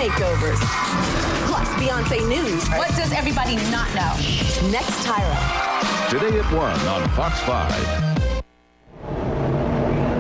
makeovers. Plus, Beyonce news. What does everybody not know? Next, Tyra. Today at 1 on Fox 5.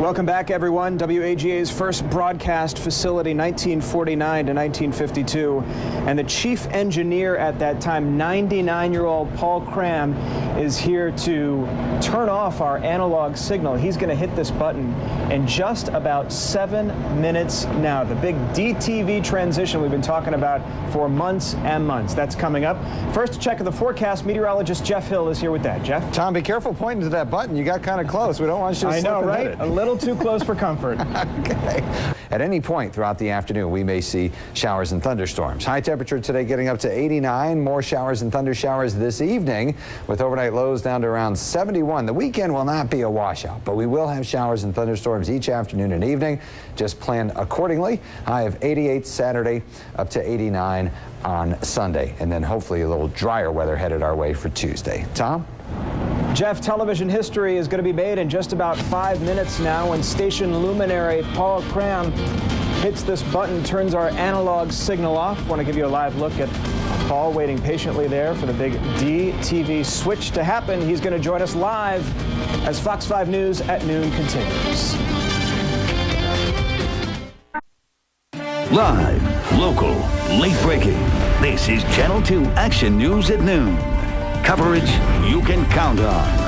Welcome back, everyone. WAGA's first broadcast facility, 1949 to 1952. And the chief engineer at that time, 99-year-old Paul Cram, is here to turn off our analog signal. He's going to hit this button in just about 7 minutes now. The big DTV transition we've been talking about for months and months. That's coming up. First, to check the forecast, meteorologist Jeff Hill is here with that. Jeff? Tom, be careful pointing to that button. You got kind of close. We don't want you to slip and hit it. A little too close for comfort. Okay. At any point throughout the afternoon, we may see showers and thunderstorms. High temperature today getting up to 89. More showers and thunder showers this evening with overnight lows down to around 71. The weekend will not be a washout, but we will have showers and thunderstorms each afternoon and evening. Just plan accordingly. High of 88 Saturday, up to 89 on Sunday. And then hopefully a little drier weather headed our way for Tuesday. Tom? Jeff, television history is going to be made in just about 5 minutes now when station luminary Paul Cram hits this button, turns our analog signal off. Want to give you a live look at Paul waiting patiently there for the big DTV switch to happen. He's going to join us live as Fox 5 News at noon continues. Live, local, late breaking. This is Channel 2 Action News at noon. Coverage you can count on.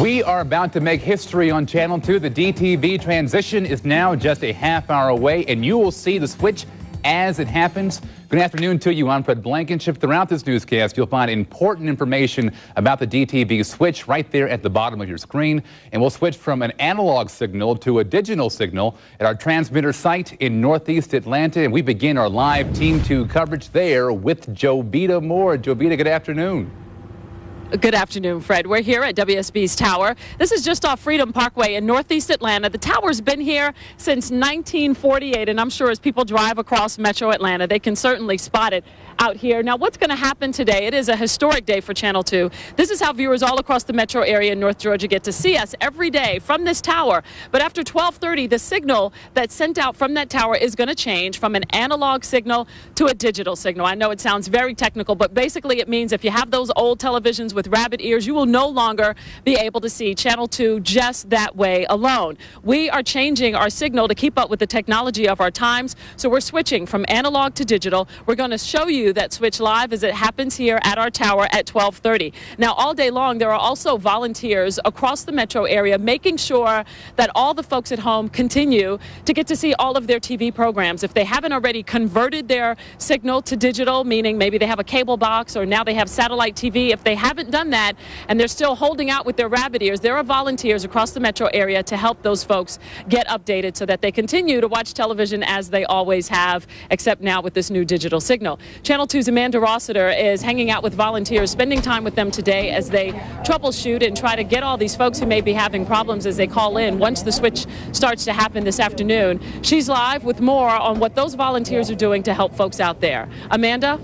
We are about to make history on Channel 2. The DTV transition is now just a half hour away, and you will see the switch as it happens. Good afternoon to you. I'm Fred Blankenship. Throughout this newscast, you'll find important information about the DTV switch right there at the bottom of your screen. And we'll switch from an analog signal to a digital signal at our transmitter site in Northeast Atlanta. And we begin our live Team 2 coverage there with Jovita Moore. Jovita, good afternoon. Good afternoon, Fred. We're here at WSB's tower. This is just off Freedom Parkway in Northeast Atlanta. The tower's been here since 1948, and I'm sure as people drive across Metro Atlanta, they can certainly spot it out here. Now, what's going to happen today? It is a historic day for Channel 2. This is how viewers all across the metro area in North Georgia get to see us every day from this tower. But after 12:30, the signal that's sent out from that tower is going to change from an analog signal to a digital signal. I know it sounds very technical, but basically it means if you have those old televisions with rabbit ears, you will no longer be able to see Channel 2 just that way alone. We are changing our signal to keep up with the technology of our times, so we're switching from analog to digital. We're going to show you that switch live as it happens here at our tower at 12:30. Now, all day long, there are also volunteers across the metro area making sure that all the folks at home continue to get to see all of their TV programs. If they haven't already converted their signal to digital, meaning maybe they have a cable box or now they have satellite TV, if they haven't done that and they're still holding out with their rabbit ears, there are volunteers across the metro area to help those folks get updated so that they continue to watch television as they always have, except now with this new digital signal. Channel 2's Amanda Rossiter is hanging out with volunteers, spending time with them today as they troubleshoot and try to get all these folks who may be having problems as they call in once the switch starts to happen this afternoon. She's live with more on what those volunteers are doing to help folks out there. Amanda?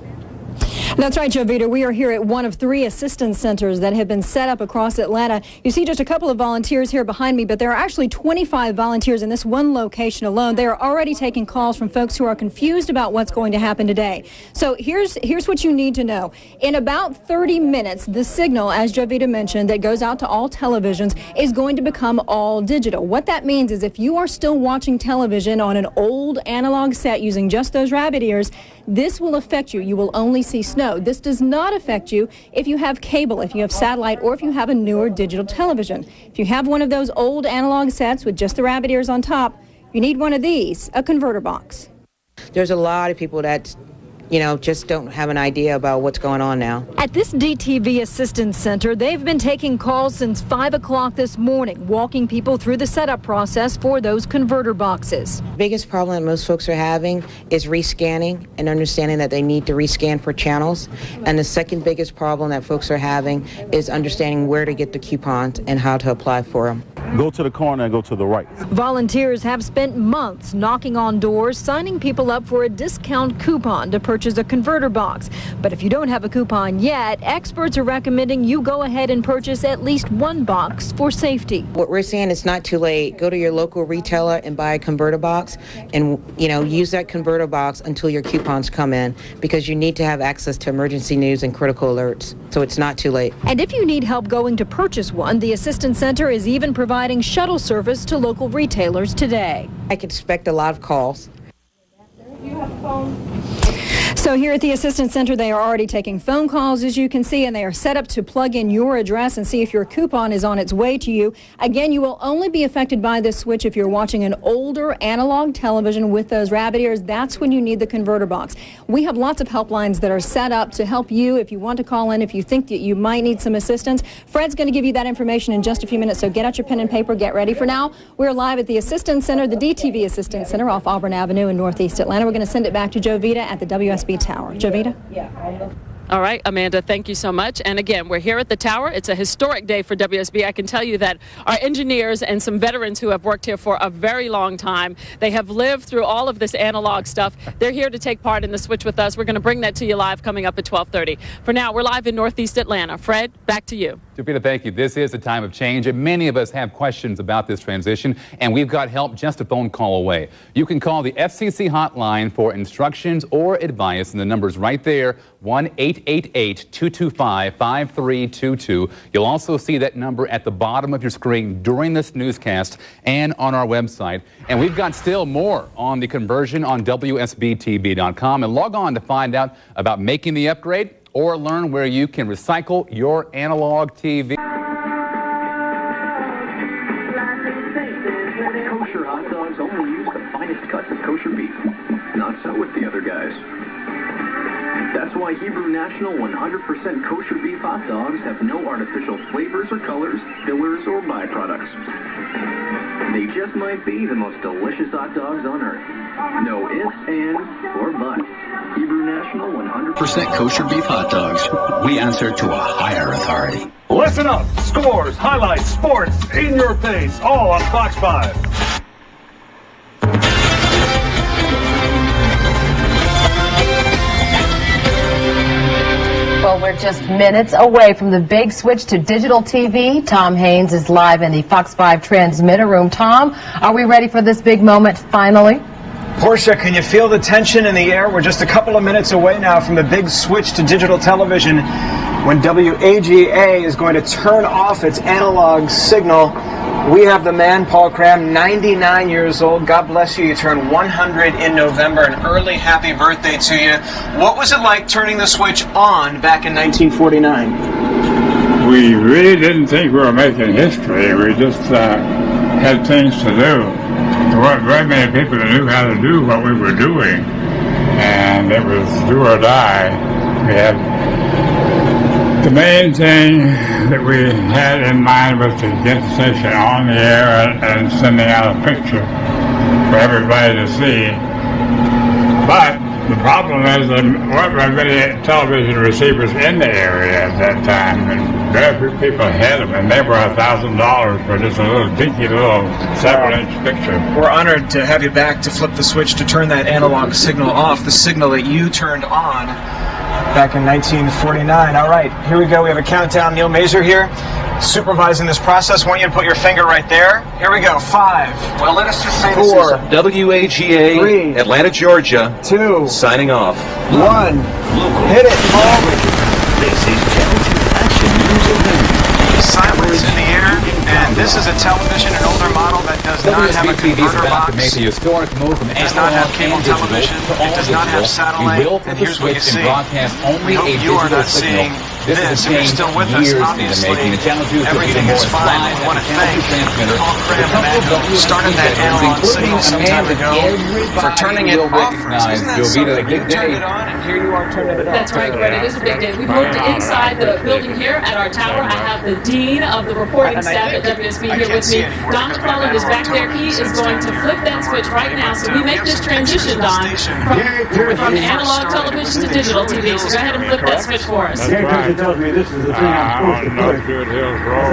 That's right, Jovita. We are here at one of 3 assistance centers that have been set up across Atlanta. You see just a couple of volunteers here behind me, but there are actually 25 volunteers in this one location alone. They are already taking calls from folks who are confused about what's going to happen today. So here's what you need to know. In about 30 minutes, the signal, as Jovita mentioned, that goes out to all televisions is going to become all digital. What that means is if you are still watching television on an old analog set using just those rabbit ears, this will affect you. You will only see snow. This does not affect you if you have cable, if you have satellite, or if you have a newer digital television. If you have one of those old analog sets with just the rabbit ears on top, you need one of these, a converter box. There's a lot of people that just don't have an idea about what's going on now. At this DTV Assistance Center, they've been taking calls since 5 o'clock this morning, walking people through the setup process for those converter boxes. The biggest problem that most folks are having is rescanning and understanding that they need to rescan for channels. And the second biggest problem that folks are having is understanding where to get the coupons and how to apply for them. go to the corner and go to the right. Volunteers have spent months knocking on doors, signing people up for a discount coupon to purchase a converter box. But if you don't have a coupon yet, experts are recommending you go ahead and purchase at least one box for safety. What we're saying is not too late. Go to your local retailer and buy a converter box and, use that converter box until your coupons come in, because you need to have access to emergency news and critical alerts. So it's not too late. And if you need help going to purchase one, the Assistance Center is even providing shuttle service to local retailers today. I can expect a lot of calls. So here at the Assistance Center, they are already taking phone calls, as you can see, and they are set up to plug in your address and see if your coupon is on its way to you. Again, you will only be affected by this switch if you're watching an older analog television with those rabbit ears. That's when you need the converter box. We have lots of helplines that are set up to help you if you want to call in, if you think that you might need some assistance. Fred's going to give you that information in just a few minutes, so get out your pen and paper, get ready. For now, we're live at the Assistance Center, the DTV Assistance Center off Auburn Avenue in Northeast Atlanta. We're going to send it back to Jovita at the WSB Tower. Jovita? All right, Amanda, thank you so much. And again, we're here at the tower. It's a historic day for WSB. I can tell you that our engineers and some veterans who have worked here for a very long time, they have lived through all of this analog stuff. They're here to take part in the switch with us. We're going to bring that to you live coming up at 12:30. For now, we're live in Northeast Atlanta. Fred, back to you. Jovita, thank you. This is a time of change, and many of us have questions about this transition, and we've got help just a phone call away. You can call the FCC hotline for instructions or advice, and the number's right there, 1-888-225-5322. You'll also see that number at the bottom of your screen during this newscast and on our website. And we've got still more on the conversion on WSBTV.com, and log on to find out about making the upgrade or learn where you can recycle your analog TV. Kosher hot dogs only use the finest cuts of kosher beef. Not so with the other guys. That's why Hebrew National 100% kosher beef hot dogs have no artificial flavors or colors, fillers, or byproducts. They just might be the most delicious hot dogs on earth. No ifs, ands, or buts. Hebrew National 100% kosher beef hot dogs. We answer to a higher authority. Listen up. Scores, highlights, sports, in your face, all on Fox 5. Well, we're just minutes away from the big switch to digital TV. Tom Haynes is live in the Fox 5 transmitter room. Tom, are we ready for this big moment finally? Portia, can you feel the tension in the air? We're just a couple of minutes away now from the big switch to digital television when WAGA is going to turn off its analog signal. We have the man, Paul Cram, 99 years old. God bless you. You turned 100 in November. An early happy birthday to you. What was it like turning the switch on back in 1949? We really didn't think we were making history. We just had things to do. There weren't very many people that knew how to do what we were doing. And it was do or die. We had the main thing that we had in mind was to get the station on the air and sending out a picture for everybody to see. But the problem is there weren't very many television receivers in the area at that time, and very few people had them, and they were $1,000 for just a little dinky little 7-inch picture. We're honored to have you back to flip the switch to turn that analog signal off, the signal that you turned on back in 1949. All right, here we go. We have a countdown. Neil Mazur here, supervising this process. I want you to put your finger right there. Here we go. 5. Well, let us just say 4. This is WAGA, 3, Atlanta, Georgia. 2. Signing off. 1. Hit it, Paul. This is Channel 2 Action News at Noon. Silence in the air, and this is a television, an older model that does not have a converter box. It does not have cable television. It does not have satellite. And here's what you see. I hope you are not seeing this. If you're still with us, obviously, everything is fine. We want to thank Paul Cram, the man who started that analog signal some time ago, for turning it off. Isn't that something? You turned it on, and here you are turning it off. That's right, Brett. It is a big day. We've moved inside the building here at our tower. I have the Dean of the reporting staff at WSB here with me. Don McClellan is back there. He is going to flip that switch right now so we make this transition, Don, from analog television to digital TV. So go ahead and flip that switch for us. That's right. somebody tells me this is the thing I'm supposed to push, it's a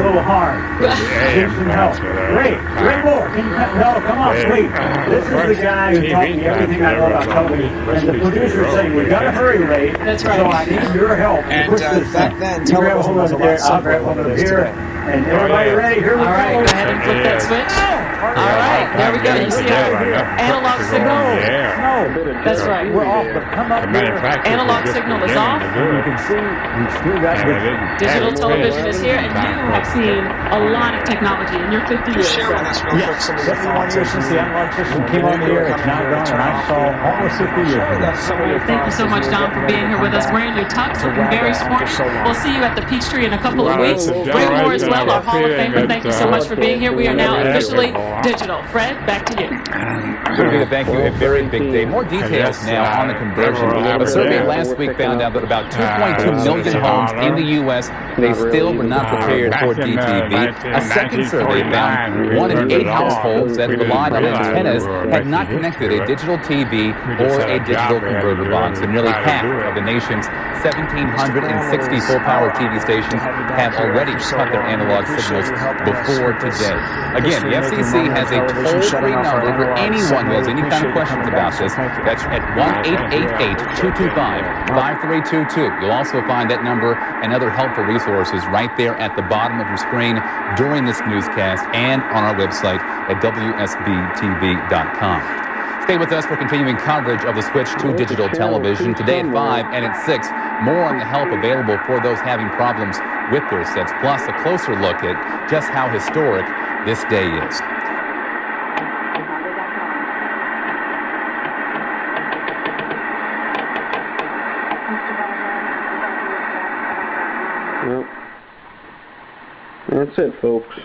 little hard. Need some help. Ray Moore, can you no, come on, please. This is the guy who taught me everything I know about television. And the producer's saying, we gotta hurry, Ray. That's right. So I need your help to push this back thing. then, You grab a television hold was of a it there, lot I'll grab one of it here. And everybody ready? Here we go. All right, go ahead and flip that switch. All right, there we go. You see our analog signal? No. That's right. We're off, but come up here. Analog signal is off. And you can see we still got Digital television is here, and you have seen a lot of technology in your 50 years. Share with us real quick some of the 71 years since the analog system came on the air. It's now gone, and I saw almost 50 years ago. Thank you so much, Don, for being here with us. Wearing your tux, looking very sporty. We'll see you at the Peachtree in a couple of weeks. Ray Moore as well, our Hall of Famer. Thank you so much for being here. We are now officially digital. Fred, back to you. Thank you. A very big day. More details now on the conversion. A survey last week found out that about 2.2 million homes in the U.S. they still were not prepared for DTV. A second survey found 1 in 8 households that relied on antennas had not connected a digital TV or a digital converter box. And nearly half of the nation's 1,760 full-power TV stations have already cut their analog signals before today. Again, the FCC has a toll-free number for anyone who has any kind of questions about this. That's at 1-888-225-5322. You'll also find that number and other helpful resources right there at the bottom of your screen during this newscast and on our website at WSBTV.com. Stay with us for continuing coverage of the switch to digital television. Today at 5 and at 6, more on the help available for those having problems with their sets, plus a closer look at just how historic this day is. Well, that's it, folks.